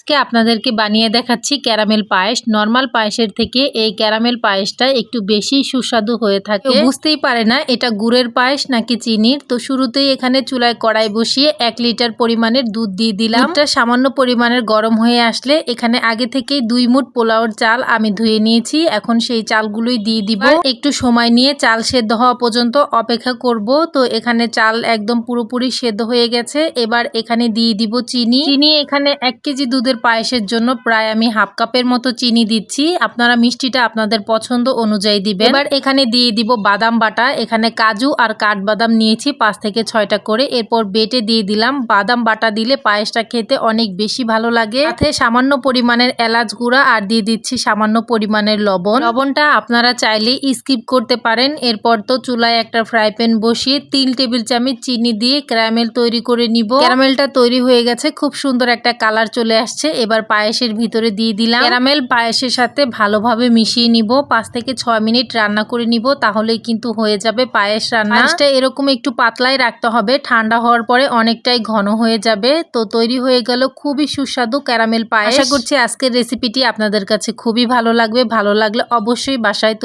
আজকে আপনাদেরকে বানিয়ে দেখাচ্ছি ক্যারামেল পায়েস। নর্মাল পায়েসের থেকে এই ক্যারামেল পায়েসটা একটু বেশি সুস্বাদু হয়ে থাকে। বুঝতেই পারে না এটা গুড়ের পায়েস নাকি চিনির। তো শুরুতেই এখানে চুলায় কড়াই বসিয়ে 1 লিটার পরিমাণের দুধ দিয়ে দিলাম। দুধটা সামান্য পরিমাণের গরম হয়ে আসলে এখানে আগে থেকেই 2 মুঠ পোলাওর চাল আমি ধুয়ে নিয়েছি। এখন সেই চালগুলোই দিয়ে দিব। একটু সময় নিয়ে চাল সেদ্ধ হওয়া পর্যন্ত অপেক্ষা করব। তো এখানে চাল একদম পুরোপুরি সেদ্ধ হয়ে গেছে। এবার এখানে দিয়ে দিব চিনি। এখানে 1 কেজি দুধের পায়েসের জন্য প্রায় আমি হাফ কাপের মতো চিনি দিচ্ছি। আপনারা মিষ্টিটা আপনাদের পছন্দ অনুযায়ী দিবেন। এবার এখানে দিয়ে দিব বাদাম বাটা। এখানে কাজু আর কাঠবাদাম নিয়েছি 5 থেকে 6টা করে। এরপর বেটে দিয়ে দিলাম। বাদাম বাটা দিলে পায়েসটা খেতে অনেক বেশি ভালো লাগে। সাথে সামান্য পরিমাণের এলাচ গুঁড়া আর দিয়ে দিচ্ছি সামান্য পরিমাণের লবণ। লবণটা আপনারা চাইলে স্কিপ করতে পারেন। এরপর তো চুলায় একটা ফ্রাই প্যান বসিয়ে 3 টেবিল চামচ চিনি দিয়ে ক্যারামেল তৈরি করে নিব। ক্যারামেলটা তৈরি হয়ে গেছে, খুব সুন্দর একটা কালার চলে আসছে। এবার পায়েসের ভিতরে দিয়ে দিলাম। ক্যারামেল পায়েসের সাথে ভালোভাবে মিশিয়ে নিব। 5 থেকে 6 মিনিট রান্না করে নিব, তাহলেই কিন্তু হয়ে যাবে পায়েস রান্না। পায়েসটা এরকম একটু পাতলাই রাখতে হবে, ঠান্ডা হওয়ার পরে অনেকটাই ঘন হয়ে যাবে। তো তৈরি হয়ে গেল খুবই সুস্বাদু ক্যারামেল পায়েস। আশা করছি আজকের রেসিপিটি আপনাদের কাছে খুবই ভালো লাগবে। ভালো লাগলে অবশ্যই বাসায়